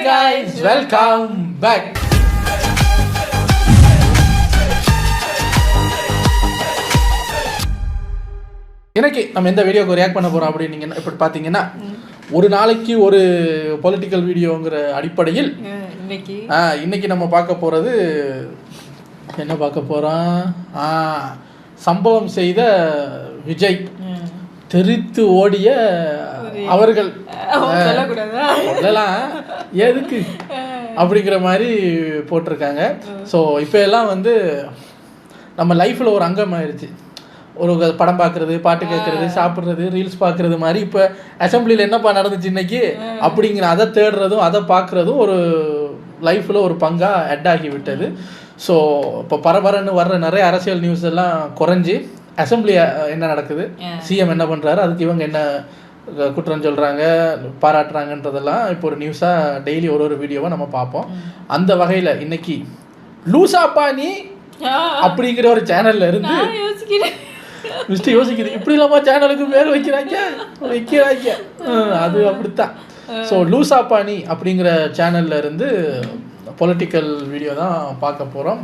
guys, welcome back. இன்னைக்கு நம்ம எந்த வீடியோக்கு ரியாக்ட் பண்ண போறோம் அப்படின்னு நீங்க இப்படி பாத்தீங்கன்னா ஒரு நாளைக்கு ஒரு பொலிட்டிக்கல் வீடியோங்கிற அடிப்படையில் இன்னைக்கு நம்ம பார்க்க போறது என்ன பார்க்க போறோம், சம்பவம் செய்த விஜய் தெரித்து ஓடிய அவர்கள் அதெல்லாம் எதுக்கு அப்படிங்கிற மாதிரி போட்டிருக்காங்க. ஸோ இப்போ எல்லாம் வந்து நம்ம லைஃப்பில் ஒரு அங்கம் ஆயிடுச்சு. ஒரு படம் பார்க்குறது, பாட்டு கேட்குறது, சாப்பிட்றது, ரீல்ஸ் பார்க்குறது மாதிரி இப்போ அசம்பிளியில் என்னப்பா நடந்துச்சு இன்னைக்கு அப்படிங்கிற அதை தேடுறதும் அதை பார்க்குறதும் ஒரு லைஃப்பில் ஒரு பங்காக அட் ஆகி விட்டது. ஸோ இப்போ பரபரன்னு வர்ற நிறைய அரசியல் நியூஸ் எல்லாம் குறைஞ்சி அசம்பிளி என்ன நடக்குது, சிஎம் என்ன பண்ணுறாரு, அதுக்கு இவங்க என்ன குற்றம் சொல்கிறாங்க, பாராட்டுறாங்கன்றதெல்லாம் இப்போ ஒரு நியூஸாக டெய்லி ஒரு வீடியோவாக நம்ம பார்ப்போம். அந்த வகையில் இன்னைக்கு லூசாப்பா நீ அப்படிங்கிற ஒரு சேனல்ல இருந்து மிஸ்டர் யோசிக்குது, இப்படி இல்லாமல் சேனலுக்கு பேர் வைக்கிறாங்க அது அப்படித்தான். ஸோ லூசாப்பானி அப்படிங்கிற சேனல்ல இருந்து பொலிட்டிக்கல் வீடியோ தான் பார்க்க போகிறோம்.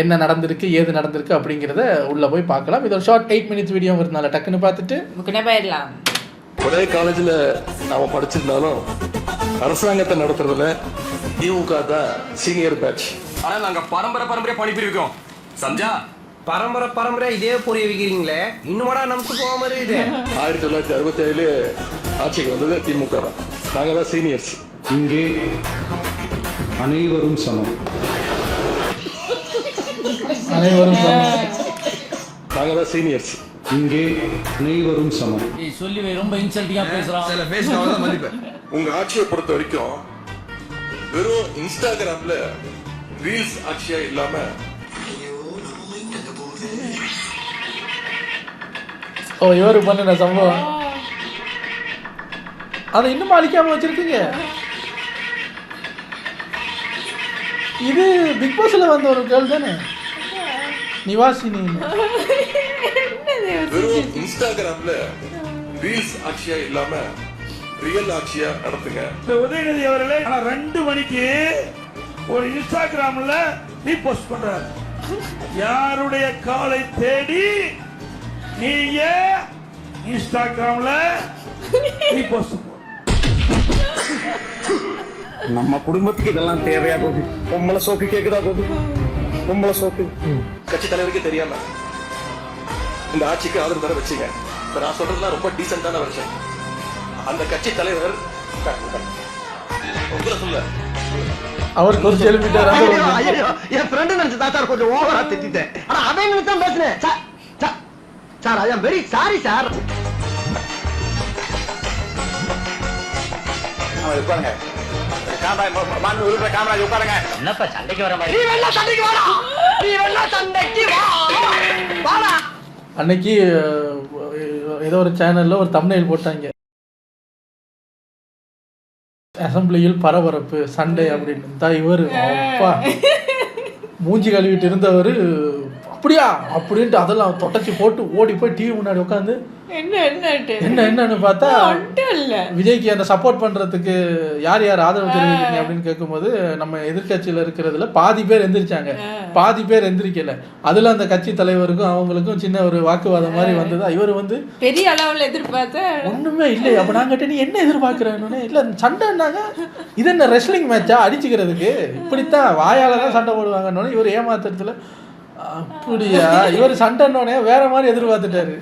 என்ன நடந்திருக்கு, ஏது நடந்திருக்கு அப்படிங்கிறத உள்ளே போய் பார்க்கலாம். இது ஒரு ஷார்ட் 8 minutes வீடியோங்கிறதுனால டக்குன்னு பார்த்துட்டு போயிடலாம். ஒரே காலேஜில் நாம் படிச்சிருந்தாலும் அரசாங்கத்தை நடத்துறதுல திமுக தான் சீனியர் பேட்ச். ஆனால் நாங்கள் பரம்பரை படிப்பிருக்கோம் சஞ்சா. பரம்பரை இதே புரிய வைக்கிறீங்களே, இன்னும்டா நமக்கு போக மாதிரி இது. 1967 ஆட்சிக்கு வந்தது திமுக தான். நாங்கள் தான் சீனியர்ஸ். இங்கே அனைவரும் சமம். நாங்கள் தான் சீனியர்ஸ். இங்கே அனைவரும் சமம். சொல்லி ரொம்ப இன்சல்ட்டிங்கா பேசுறான். சில பேசினவங்க தான் மதிப்பேன். உங்க ஆட்சியை பொறுத்த வரைக்கும் வெறும் இன்ஸ்டாகிராம்ல ரீல்ஸ் ஆட்சியா இல்லாம இவரு பண்ண சம்பவம் அதை இன்னும் அழிக்காம வச்சிருக்கீங்க. இது பிக் பாஸ்ல வந்த ஒரு கேர்ள் தானே, நிவாசினி. வெறும் இன்ஸ்டாகிராம்ல ரீல்ஸ் ஆட்சியா இல்லாம ரியல் ஆட்சியா நடத்துங்க. உதயநிதி அவர்களே 2 மணிக்கு ஒரு இன்ஸ்டாகிராம்ல நீ போஸ்ட் பண்றாரு, யாருடைய காலை தேடி நீங்க இன்ஸ்டாகிராம்ல நீ போஸ்ட் பண்ற. நம்ம குடும்பத்துக்கு இதெல்லாம் தேவையா போகுது? பொம்பளை சோக்கு கேக்குதா போகுது? பொம்பளை சோக்கு கட்சி தலைவருக்கு தெரியாம இந்த ஆட்சிக்கு ஆதரவு தர வச்சீங்க. நான் சொல்றதுலாம் ரொம்ப டீசென்டான விஷயம். அந்த கட்சி தலைவர் உங்களை சொல்ல அவருக்கு ஒரு செல்விட்டார். என் ஃப்ரெண்ட் நினைச்சு தான் கொஞ்சம் ஓவரா திட்டிட்டேன். ஆனா அவன் நினைச்சு தான் பேசினேன். Sir I am very sorry sir. உட்காருங்க. என்னப்பா சண்டைக்கு வர மாதிரி? அன்னைக்கு ஏதோ ஒரு சேனல்ல ஒரு தம்ப்நெயில் போட்டாங்க, அசம்பிளியில் பரபரப்பு சண்டை அப்படின்னு. தான் இவர் அப்பா மூஞ்சி கழுவிட்டு இருந்தவர் அப்படியா அப்படின்ட்டு அதெல்லாம் தொடச்சி போட்டு ஓடி போய் டிவி முன்னாடி உட்காந்து என்னன்னு பார்த்தா விஜய்க்கு அந்த சப்போர்ட் பண்றதுக்கு யார் யார் ஆதரவு தெரிவிக்கிறீங்க அப்படின்னு கேட்கும்போது நம்ம எதிர்கட்சியில இருக்கிறதுல பாதி பேர் எந்திரிச்சாங்க, பாதி பேர் எந்திரிக்கல. அதுல அந்த கட்சி தலைவருக்கும் அவங்களுக்கும் சின்ன ஒரு வாக்குவாதம் மாதிரி வந்தது. இவர் வந்து பெரிய அளவுல எதிர்பார்த்த ஒண்ணுமே இல்லை. அப்ப நாங்க நீ என்ன எதிர்பார்க்கிறேன்னு இல்ல சண்டைன்னாங்க, இது என்ன ரெஸ்லிங் மேட்சா அடிச்சுக்கிறதுக்கு, இப்படித்தான் வாயாலதான் சண்டை போடுவாங்கன்னு இவர் ஏமாத்துறதுல அப்படியா இவர் சண்டைன்னோடனே வேற மாதிரி எதிர்பார்த்துட்டாரு.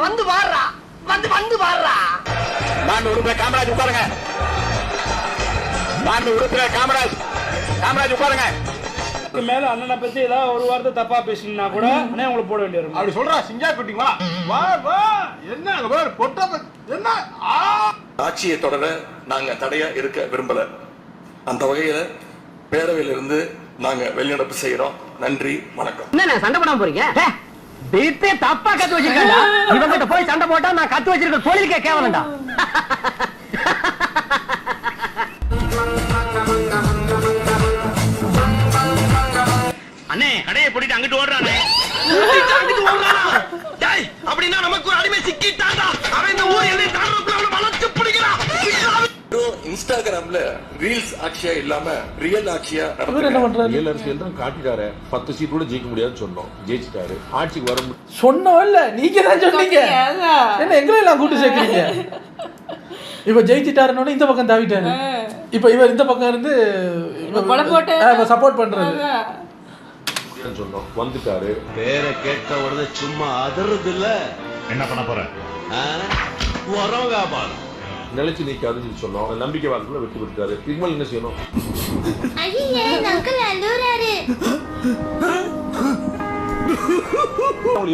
வந்து வாடுறா வந்து வாடுறா. நான் உறுப்பினர் காமராஜ் உட்காருங்க. நான் உறுப்பினர் காமராஜ் உட்காருங்க. மேல அண்ணனை பத்தி ஏதாவது ஒரு வார்த்தை தப்பா பேசினா கூட அண்ணே உங்களுக்கு போட வேண்டிய அப்படி சொல்றா சிங்கா குட்டி வா என்ன பொட்ட என்ன ஆட்சியை தொடர நாங்க தடையா இருக்க விரும்பல. அந்த வகையில பேரவையிலிருந்து நாங்க வெளிநடப்பு செய்யறோம். நன்றி, வணக்கம். என்ன சண்டை பண்ணாம போறீங்க? வீட்டே தப்பா கத்து வச்சிருக்கா. இவங்கிட்ட போய் சண்டை போட்டா நான் கத்து வச்சிருக்க தொழிலுக்கே கேவலண்டா. அண்ணே கடையை போட்டு அங்கிட்டு ஓடுறானே. அப்படின்னா நமக்கு ஒரு அடிமை சிக்கிட்டாடா. அவன் இந்த ஊர் என்னை தாண்டறதுக்குள்ள அவனை வளர்த்து பிடிக்கிறான். இன்ஸ்டாகிராம்ல ரீல்ஸ் ஆட்சியா இல்லாம ரியல் ஆட்சியா இவர் என்ன பண்றாரு? ரியல் அரசியல் தான் காட்டிட்டாரு. 10 சீட் கூட ஜெயிக்க முடியாதுன்னு சொன்னோம், ஜெயிச்சிட்டாரு. ஆட்சிக்கு வர சொன்னோம் இல்ல, நீங்க தான் சொன்னீங்க. என்ன எங்களை எல்லாம் கூட்டு சேர்க்குறீங்க? இப்ப ஜெயிச்சிட்டாருன்னு இந்த பக்கம் தாவிட்டாரு. இப்ப இவர் இந்த பக்கம் இருந்து சப்போர்ட் பண்றது சொன்னோம், வந்துட்டாரு. பேரை கேட்ட உடனே சும்மா அதறது இல்ல. என்ன பண்ண போற? வரவகாபாலம் நிலைச்சு நிக்காதுன்னு சொன்னோம். நம்பிக்கை வாக்குல வெற்றி பெற்றாரு. திருமல் என்ன செய்யணும்?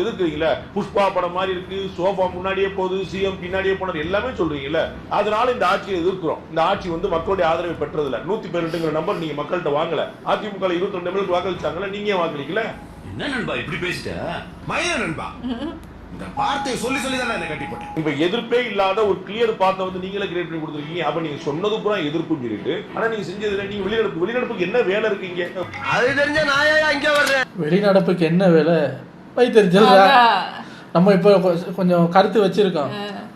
எதிர்க்கிறீங்களா? புஷ்பா படம் மாதிரி இருக்கு, சோபா முன்னாடியே போகுது, சிஎம் பின்னாடியே போனது எல்லாமே சொல்றீங்கல்ல. அதனால இந்த ஆட்சியை எதிர்க்கிறோம். இந்த ஆட்சி வந்து மக்களுடைய ஆதரவை பெற்றதில்ல. 112ங்கிற நம்பர் நீங்க மக்கள்கிட்ட வாங்கல. அதிமுக 22 எம்எல்ஏ வாக்களிச்சாங்கல்ல, நீங்க வாக்களிக்கல. என்ன நண்பா இப்படி பேசிட்ட? மயில நண்பா, இந்த வார்த்தையை சொல்லி சொல்லி தான் என்ன கட்டி போட்டேன். இப்ப எதிர்ப்பே இல்லாத ஒரு கிளியர் பாத்த வந்து நீங்களே கிரியேட் பண்ணி கொடுத்துருக்கீங்க. அப்ப நீங்க சொன்னது பூரா எதிர்ப்பு சொல்லிட்டு, ஆனா நீங்க செஞ்சதுல நீங்க வெளிநடப்புக்கு என்ன வேலை இருக்கீங்க? அது தெரிஞ்ச நாயா இங்க வர்றேன். வெளிநடப்புக்கு என்ன வேலை வைத்தறிச்சல்றா. நம்ம இப்போ கொஞ்சம் கருத்து வச்சிருக்கோம்.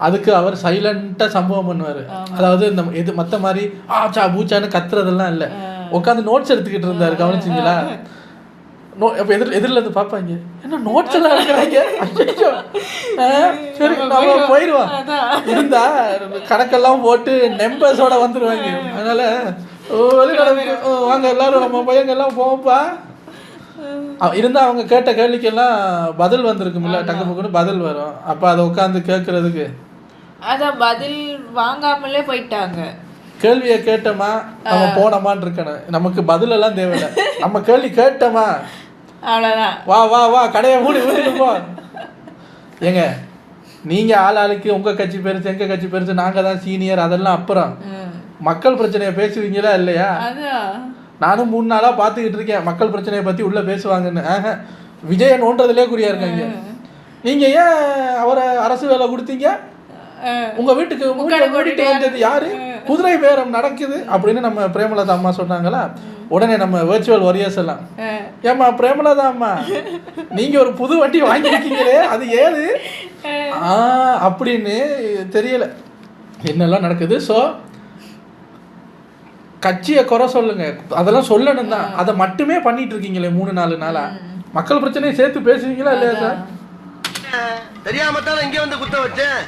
அதுக்கு அவர் சைலண்டா சம்பவம் பண்ணுவாரு. அதாவது இந்த மத்த மாதிரி ஆச்சா பூச்சான்னு கத்துறதெல்லாம் இல்ல, உட்காந்து நோட்ஸ் எடுத்துக்கிட்டு இருந்தாரு. கவனிச்சிங்களா? எதிரில இருந்து பாப்பாங்க, என்ன நோட்ஸ் எல்லாம் எடுக்கிறாங்க. சரி நம்ம போயிடுவோம். இருந்தா கணக்கெல்லாம் போட்டு நம்பர்ஸோட வந்துருவாங்க. அதனால வாங்க எல்லாரும் நம்ம பையங்க எல்லாம் போவோம்ப்பா. இருந்தா அவங்க கேட்ட கேள்விக்கெல்லாம் பதில் வந்திருக்கும்ல, டக்கு பக்குன்னு பதில் வரும். அப்ப அதை உட்காந்து கேட்கறதுக்கு அதான் பதில் வாங்காமலே போயிட்டாங்க. கேள்வியை கேட்டோமா நம்ம போனோமான்னு இருக்கணும். நமக்கு பதில் எல்லாம் தேவையில்லை. நம்ம கேள்வி கேட்டோமா அவ்வளவுதான். வா வா வா கடையை மூடி வீட்டுக்கு போ. ஏங்க நீங்க ஆளுக்கு உங்க கட்சி பெருசு எங்க கட்சி பெருசு, நாங்க தான் சீனியர், அதெல்லாம் அப்புறம். மக்கள் பிரச்சனையை பேசுவீங்களா இல்லையா? நானும் 3 நாளா பாத்துக்கிட்டு இருக்கேன் மக்கள் பிரச்சனையை பத்தி உள்ள பேசுவாங்கன்னு. விஜய நோன்றதுலே குறியா இருக்காங்க. நீங்க ஏன் அவரை அரசு வேலை கொடுத்தீங்க? உங்க வீட்டுக்கு மூடிட்டு வந்தது யாரு? குதிரை பேரம் நடக்குது அப்படின்னு நம்ம பிரேமலதா அம்மா சொன்னாங்களா? உடனே நம்ம வெர்ச்சுவல் வாரியர்ஸ் எல்லாம், ஏமா பிரேமலதா அம்மா நீங்க ஒரு புது வண்டி வாங்கியிருக்கீங்களே அது ஏது அப்படின்னு தெரியல என்னெல்லாம் நடக்குது. ஸோ கட்சியை குறை சொல்லுங்க, அதெல்லாம் சொல்லணும் தான். அதை மட்டுமே பண்ணிட்டு இருக்கீங்களே 3-4 நாளா. மக்கள் பிரச்சனையை சேர்த்து பேசுவீங்களா இல்லையா சார்? தெரியாம தான் இங்க வந்து குத்த வச்சேன்.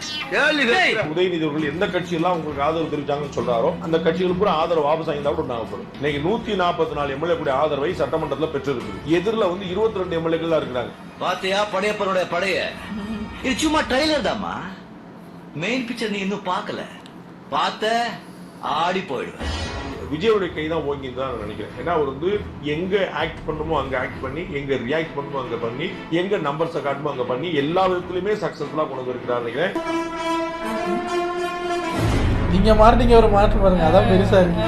உதயநிதி அவர்கள் எந்த கட்சியெல்லாம் உங்களுக்கு ஆதரவு தெரிவிச்சாங்கன்னு சொல்றாரோ அந்த கட்சிகளுக்கு கூட ஆதரவு வாபஸ் ஆகியிருந்தா கூட நாங்க போறோம். இன்னைக்கு 144 எம்எல்ஏ கூட ஆதரவை சட்டமன்றத்தில் பெற்றிருக்கு. எதிரில் வந்து 22 எம்எல்ஏக்கள் தான் இருக்கிறாங்க. பாத்தியா படையப்பருடைய படைய? இது சும்மா ட்ரைலர் தாமா, மெயின் பிக்சர் நீ இன்னும் பார்க்கல. பார்த்த ஆடி போயிடுவேன். விஜயோடைய கை தான் ஓங்கி தான் நான் நினைக்கிறேன். ஏன்னா அவர் வந்து எங்க ஆக்ட் பண்ணுமோ அங்க ஆக்ட் பண்ணி, எங்க ரியாக்ட் பண்ணுமோ அங்க பண்ணி, எங்க நம்பர்ஸை காட்டுமோ அங்க பண்ணி, எல்லா விதத்திலுமே சக்சஸ்ஃபுல்லா கொண்டு இருக்கிறார் நினைக்கிறேன். நீங்க மாறினீங்க, ஒரு மாற்றம் பாருங்க, அதான் பெருசா இருக்கு.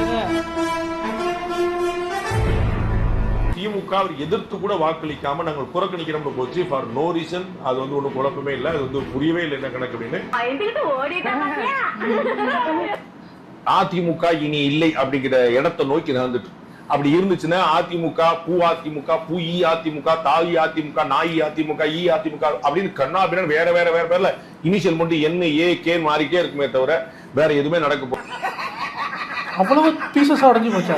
திமுக அவர் எதிர்த்து கூட வாக்களிக்காம நாங்கள் புறக்கணிக்கிறோம் போச்சு ஃபார் நோ ரீசன். அது வந்து ஒன்றும் குழப்பமே இல்லை, அது வந்து புரியவே இல்லை என்ன கணக்கு அப்படின்னு. அதிமுக இனி இல்லை அப்படிங்கிற இடத்தை நோக்கி நடந்துட்டு, அப்படி இருந்துச்சுன்னா அதிமுக பூ அதிமுக பூ ஈ அதிமுக தாயி அதிமுக நாயி அதிமுக ஈ அதிமுக அப்படின்னு கண்ணா அப்படின்னு வேற வேற வேற பேர்ல இனிஷியல் மட்டும் என்ன ஏ கே மாறிட்டே இருக்குமே தவிர வேற எதுவுமே நடக்க போ. அவ்வளவு பீசஸ் உடஞ்சு போச்சா?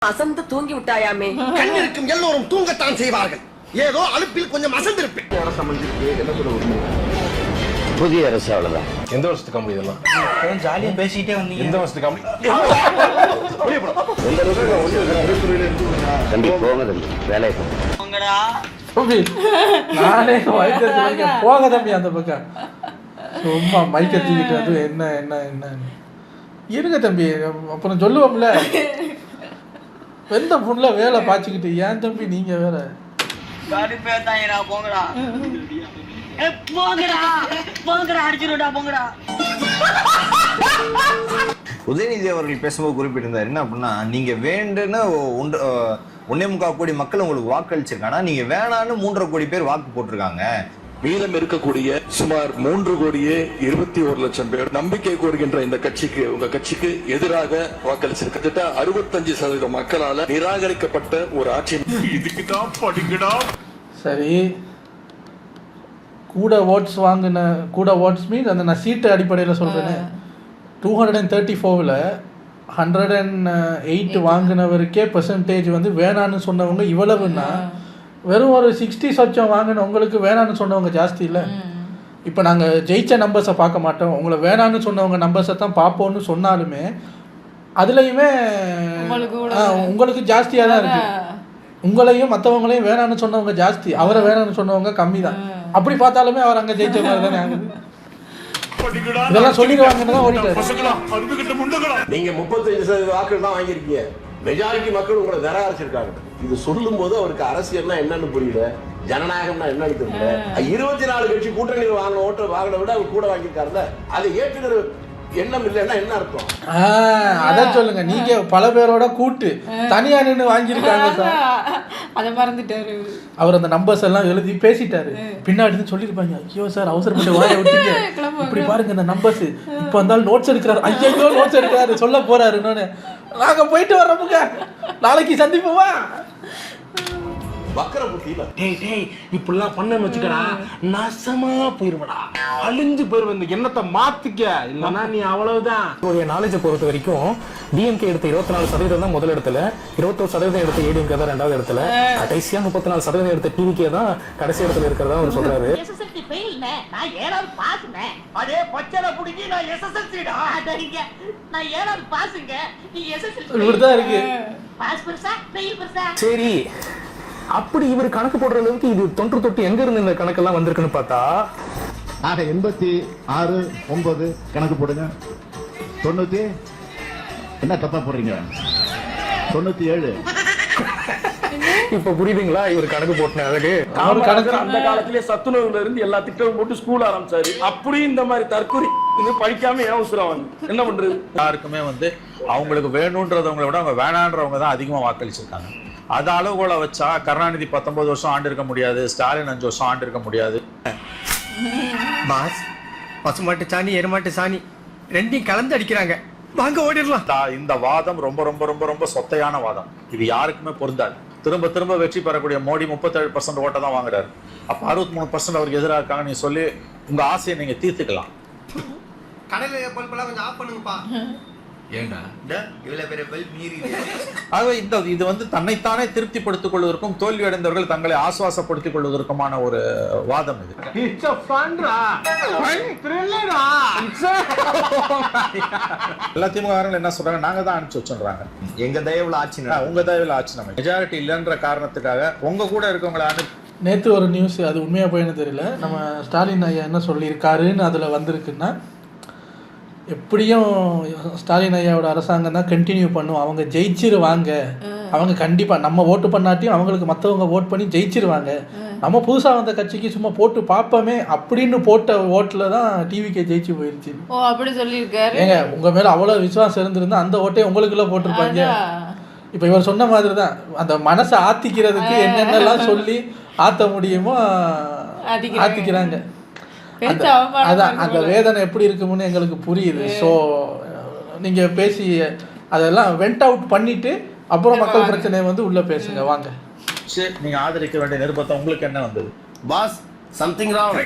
அசந்து தூங்கி விட்டாயாமே. கண்ணிருக்கும் எல்லோரும் தூங்கத்தான் செய்வார்கள். ஏதோ அலுப்பில் கொஞ்சம் அசந்திருப்பேன். அரசு அமைஞ்சிருக்கு, என்ன சொல்ல முடியும்? புதிய அரசு அவ்வளவுதான். எந்த வருஷத்துக்கு கம்பெனி இதெல்லாம்? ஜாலியா பேசிட்டே வந்தீங்க. எந்த வருஷத்துக்கு கம்பெனி? வேலையை தம்பி நானே வயிற்று போக தம்பி அந்த பக்கம் சும்மா மைக்க தூக்கிட்டு வந்து என்ன என்ன என்ன இருங்க தம்பி அப்புறம் சொல்லுவோம்ல. எந்த பொண்ணுல வேலை பாய்ச்சிக்கிட்டு ஏன் தம்பி நீங்க வேற உதயநிதி அவர்கள் பேசும்போது குறிப்பிட்டிருந்தார் என்ன அப்படின்னா, நீங்க வேண்டுன்னு 1.25 கோடி மக்கள் உங்களுக்கு வாக்களிச்சிருக்காங்க, நீங்க வேணான்னு 3.5 கோடி பேர் வாக்கு போட்டிருக்காங்க. மீதம் இருக்கக்கூடிய சுமார் 3,21,00,000 பேர் நம்பிக்கை கோருகின்ற இந்த கட்சிக்கு, உங்க கட்சிக்கு எதிராக வாக்களிச்சிருக்க கிட்டத்தட்ட 65% மக்களால நிராகரிக்கப்பட்ட ஒரு ஆட்சி. இதுக்கு தான் படிக்கடா. சரி, கூட ஓட்ஸ் மீன்ஸ் அந்த நான் சீட்டு அடிப்படையில் சொல்கிறேன்னு 234ல் 108 வாங்கினவருக்கே பெர்சன்டேஜ் வந்து வேணான்னு சொன்னவங்க இவ்வளவுன்னா வெறும் ஒரு 60 சொச்சம் வாங்கினவங்களுக்கு வேணான்னு சொன்னவங்க ஜாஸ்தி இல்லை. இப்போ நாங்கள் ஜெயிச்ச நம்பர்ஸை பார்க்க மாட்டோம், உங்களை வேணான்னு சொன்னவங்க நம்பர்ஸை தான் பார்ப்போம்னு சொன்னாலுமே அதுலேயுமே உங்களுக்கு ஜாஸ்தியாக தான் இருக்குது. உங்களையும் மற்றவங்களையும் வேணான்னு சொன்னவங்க ஜாஸ்தி, அவரை வேணான்னு சொன்னவங்க கம்மி தான். அப்படி பார்த்தாலுமே அவர் அங்கே ஜெயிச்ச மாதிரி தானே ஆகுது. இதெல்லாம் சொல்லிடுவாங்கன்னு தான் ஓடிட்டாரு. நீங்க 35% வாக்குகள் தான் வாங்கியிருக்கீங்க, மெஜாரிட்டி மக்கள் உங்களை நிராகரிச்சிருக்காங்க. இது சொல்லும் போது அவருக்கு அரசியல்னா என்னன்னு புரியல, ஜனநாயகம்னா என்னன்னு தெரியல. 24 கட்சி கூட்டணியில் வாங்கின ஓட்டை வாங்கின விட அவர் கூட வாங்கியிருக்காருல்ல, அதை ஏற்றுக்கிற எண்ணம் இல்லைன்னா என்ன அர்த்தம்? அதான் சொல்லுங்க, நீங்க பல பேரோட கூட்டு தனியா நின்று வாங்கியிருக்காங்க சார். அதை மறந்துட்டாரு அவர். அந்த நம்பர்ஸ் எல்லாம் எழுதி பேசிட்டாரு, பின்னாடி சொல்லியிருப்பாங்க, ஐயோ சார் அவசரப்பட்டு வாய விட்டீங்க, இப்படி பாருங்க இந்த நம்பர்ஸ், இப்போ வந்தாலும் நோட்ஸ் எடுக்கிறாரு, ஐயோ நோட்ஸ் எடுக்கிறாரு சொல்ல போறாரு. இன்னொன்னு நாங்க போயிட்டு வர்றோமுங்க, நாளைக்கு சந்திப்போமா. வக்கர புத்தியில டேய் இப்படிலாம் பண்ணன்னு வச்சுக்கடா, நாசமா போயிருவடா, அழிஞ்சு போயிருவ. இந்த எண்ணத்தை மாத்திக்க, இல்லைன்னா நீ அவ்வளவுதான். நாலேஜை பொறுத்த வரைக்கும் டிஎம்கே எடுத்த 24% தான் முதல் இடத்துல, 21% எடுத்த ஏடிஎம்கே தான் 2வது இடத்துல, கடைசியா 34% எடுத்த டிவிகே தான் கடைசி இடத்துல இருக்கிறதா அவர் சொல்றாரு. சரி, அப்படி இவர் கணக்கு போடுற அளவுக்கு இது தொட்டு எங்க இருந்து இந்த கணக்கெல்லாம் வந்திருக்குன்னு பார்த்தா 86, 9 கணக்கு போடுங்க. 90 என்ன தப்பா போடுறீங்க? 97. இப்ப புரியுதுங்களா இவர் கணக்கு போட்டன அதுக்கு? அந்த காலத்திலேயே சத்துணவுல இருந்து எல்லா திட்டமும் போட்டு ஸ்கூல் ஆரம்பிச்சாரு. அப்படியும் இந்த மாதிரி தற்கொலை படிக்காம ஏன் உசுராவாங்க, என்ன பண்றது? யாருக்குமே வந்து அவங்களுக்கு வேணும்ன்றவங்களை விட அவங்க வேணான்றவங்க தான் அதிகமா வாக்களிச்சிருக்காங்க. அது அளவுகோலை வச்சா கருணாநிதி 19 வருஷம் ஆண்டு இருக்க முடியாது, ஸ்டாலின் 5 வருஷம் ஆண்டு இருக்க முடியாது. பாஸ், பசுமாட்டு சாணி எருமாட்டு சாணி ரெண்டையும் கலந்து அடிக்கிறாங்க, வாங்க ஓடிடலாம். இந்த வாதம் ரொம்ப ரொம்ப ரொம்ப ரொம்ப சொத்தையான வாதம், இது யாருக்குமே பொருந்தாது. திரும்ப திரும்ப வெற்றி பெறக்கூடிய மோடி 37% ஓட்டை தான் வாங்குறாரு. அப்ப 63% அவருக்கு எதிராக இருக்காங்க. நீங்க சொல்லி உங்க ஆசையை நீங்க தீர்த்துக்கலாம். கடையில பல்பெல்லாம் கொஞ்சம் ஆஃப் பண்ணுங்கப்பா. ஏண்டா இவ்வளவு பெரிய பல்ப் மீறி. ஆகவே இது வந்து தன்னைத்தானே திருப்திப்படுத்திக் கொள்வதற்கும் தோல்வி அடைந்தவர்கள் தங்களை ஆசுவாசப்படுத்திக் கொள்வதற்குமான ஒரு வாதம் இது. எல்லா திமுக என்ன சொல்றாங்க, நாங்க தான் அனுப்பிச்சு வச்சுறாங்க, எங்க தயவுல ஆட்சி, உங்க தயவுல ஆட்சி, நம்ம மெஜாரிட்டி இல்லைன்ற காரணத்துக்காக உங்க கூட இருக்கவங்களை அனுப்பி. நேற்று ஒரு நியூஸ், அது உண்மையா போயின்னு தெரியல, நம்ம ஸ்டாலின் ஐயா என்ன சொல்லியிருக்காருன்னு அதுல வந்திருக்குன்னா, எப்படியும் ஸ்டாலின் ஐயாவோட அரசாங்கம் தான் கண்டினியூ பண்ணும், அவங்க ஜெயிச்சிருவாங்க, அவங்க கண்டிப்பாக நம்ம ஓட்டு பண்ணாட்டியும் அவங்களுக்கு மற்றவங்க ஓட் பண்ணி ஜெயிச்சிருவாங்க, நம்ம புதுசாக வந்த கட்சிக்கு சும்மா போட்டு பார்ப்போமே அப்படின்னு போட்ட ஓட்டில் தான் டிவிக்கே ஜெயிச்சு போயிடுச்சு. ஓ அப்படி சொல்லியிருக்காரு. ஏங்க உங்கள் மேலே அவ்வளோ விசுவாசம் இருந்திருந்தா அந்த ஓட்டே உங்களுக்குள்ள போட்டிருப்பாங்க. இப்போ இவர் சொன்ன மாதிரி தான், அந்த மனசை ஆத்திக்கிறதுக்கு என்னென்னலாம் சொல்லி ஆற்ற முடியுமோ ஆத்திக்கிறாங்க. அதான் அந்த வேதனை எப்படி இருக்கும்னு எங்களுக்கு புரியுது. ஸோ நீங்கள் பேசி அதெல்லாம் வெண்ட் அவுட் பண்ணிட்டு அப்புறம் மக்கள் பிரச்சனையை வந்து உள்ள பேசுங்க வாங்க. சரி, நீங்க ஆதரிக்க வேண்டிய நிருபத்தம் உங்களுக்கு என்ன வந்தது? Boss something wrong.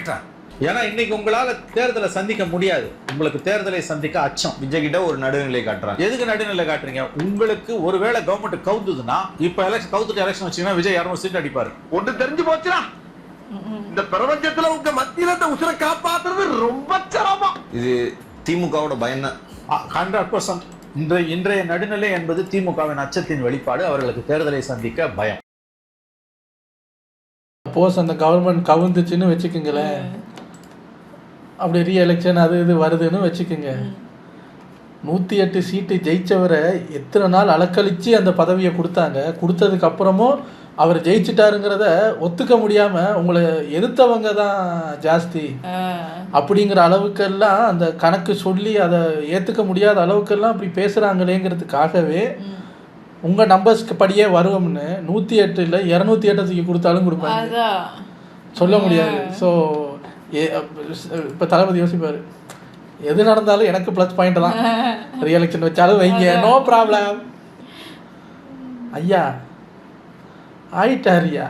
ஏன்னா இன்னைக்கு உங்களால தேர்தலை சந்திக்க முடியாது, உங்களுக்கு தேர்தலை சந்திக்க அச்சம். விஜய் கிட்ட ஒரு நடுநிலை காட்டுறாங்க. எதுக்கு நடுநிலை காட்டுறீங்க? உங்களுக்கு ஒருவேளை கவர்மெண்ட் கவுத்துதுன்னா, இப்ப எலெக்ஷன் கவுத்துட்டு எலெக்ஷன் வச்சீங்கன்னா விஜய் 200 சீட் அடிப்பாரு. ஒன்று தெரிஞ்சு போச்சுனா இந்த பிரபஞ்சத்துல உங்க மத்தியில இந்த உசுரை காப்பாத்துறது ரொம்ப சிரமம். இது திமுகவோட பயம் தான் 100%. இன்றைய நடுநிலை என்பது திமுகவின் அச்சத்தின் வெளிப்பாடு. அவர்களுக்கு தேர்தலை சந்திக்க பயம். சப்போஸ் அந்த கவர்மெண்ட் கவுந்துச்சுன்னு வச்சுக்கோங்களேன், அப்படி ரீஎலெக்ஷன் அது இது வருதுன்னு வச்சுக்கோங்க, 108 சீட்டு ஜெயிச்சவரை எத்தனை நாள் அலக்கழிச்சு அந்த பதவியை கொடுத்தாங்க. கொடுத்ததுக்கு அப்புறமும் அவர் ஜெயிச்சிட்டாருங்கிறத ஒத்துக்க முடியாம உங்களை எதிர்த்தவங்க தான் ஜாஸ்தி அப்படிங்கிற அளவுக்கெல்லாம் அந்த கணக்கு சொல்லி அதை ஏத்துக்க முடியாத அளவுக்கெல்லாம் அப்படி பேசுறாங்களேங்கிறதுக்காகவே உங்க நம்பர்ஸ்க்கு படியே வருவோம்னு 108 இல்லை 208 கொடுத்தாலும் கொடுப்பாங்க, சொல்ல முடியாது. ஸோ இப்போ தளபதி யோசிப்பார், எது நடந்தாலும் எனக்கு ப்ளஸ் பாயிண்ட் தான், ரீஎலெக்ஷன் வச்சாலும் வைங்க, நோ ப்ராப்ளம். ஐயா ஆயிட்டாரியா,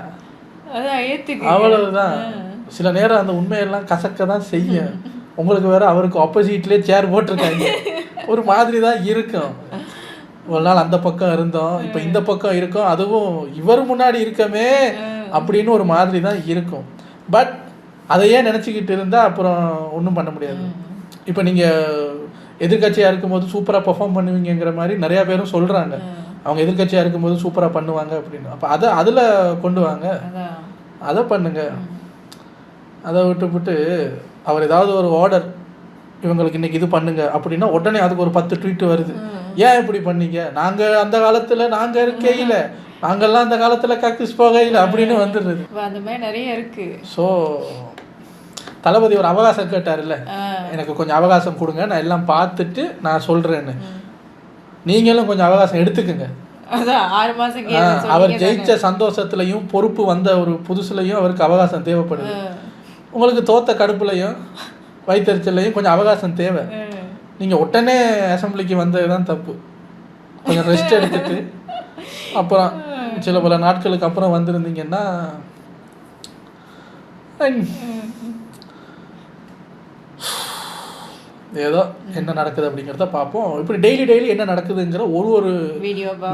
அவ்வளவுதான். சில நேரம் அந்த உண்மையெல்லாம் கசக்க தான் செய்யும். உங்களுக்கு வேற அவருக்கு ஆப்போசிட்லேயே சேர் போட்டிருக்காங்க, ஒரு மாதிரி தான் இருக்கும். ஒரு நாள் அந்த பக்கம் இருந்தோம், இப்போ இந்த பக்கம் இருக்கோம், அதுவும் இவர் முன்னாடி இருக்கமே அப்படின்னு ஒரு மாதிரி தான் இருக்கும். பட் அதையே நினச்சிக்கிட்டு இருந்தால் அப்புறம் ஒன்றும் பண்ண முடியாது. இப்போ நீங்கள் எதிர்கட்சியாக இருக்கும்போது சூப்பராக பெர்ஃபார்ம் பண்ணுவீங்கிற மாதிரி நிறையா பேரும் சொல்கிறாங்க. அவங்க எதிர்கட்சியாக இருக்கும்போது சூப்பராக பண்ணுவாங்க அப்படின்னு. அப்போ அதில் கொண்டு வாங்க, அதை பண்ணுங்க. அதை விட்டுவிட்டு அவர் ஏதாவது ஒரு ஆர்டர், இவங்களுக்கு இன்னைக்கு இது பண்ணுங்க அப்படின்னா உடனே அதுக்கு ஒரு 10 ட்வீட் வருது. ஏன் இப்படி பண்ணீங்க, நாங்கள் அந்த காலத்தில் நாங்கள் இருக்கையில், நாங்கள்லாம் அந்த காலத்தில் கக்ஸ் போகையில் அப்படின்னு வந்துடுறது. அந்த மாதிரி நிறைய இருக்கு. ஸோ தளபதி ஒரு அவகாசம் கேட்டார்ல, எனக்கு கொஞ்சம் அவகாசம் கொடுங்க, நான் எல்லாம் பார்த்துட்டு நான் சொல்கிறேன்னு. நீங்களும் கொஞ்சம் அவகாசம் எடுத்துக்கோங்க. அதான் 6 மாதம் அவர் ஜெயிச்ச சந்தோஷத்துலையும் பொறுப்பு வந்த ஒரு புதுசுலையும் அவருக்கு அவகாசம் தேவைப்படுது. உங்களுக்கு தோத்த கடுப்புலையும் வைத்தறிச்சலையும் கொஞ்சம் அவகாசம் தேவை. நீங்கள் உடனே அசம்பிளிக்கு வந்தது தான் தப்பு. கொஞ்சம் ரெஸ்ட் எடுத்துட்டு அப்புறம் சில பல நாட்களுக்கு அப்புறம் வந்திருந்தீங்கன்னா ஏதோ என்ன நடக்குது அப்படிங்கிறத பார்ப்போம். இப்படி டெய்லி என்ன நடக்குதுங்கிற ஒரு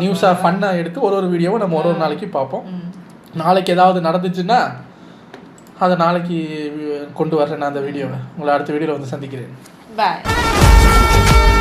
நியூஸாக ஃபன்னாக எடுத்து ஒரு வீடியோவை நம்ம ஒரு நாளைக்கு பார்ப்போம். நாளைக்கு ஏதாவது நடந்துச்சுன்னா அதை நாளைக்கு கொண்டு வர்றேன் நான் அந்த வீடியோவை. உங்களை அடுத்த வீடியோவில் வந்து சந்திக்கிறேன். பாய்.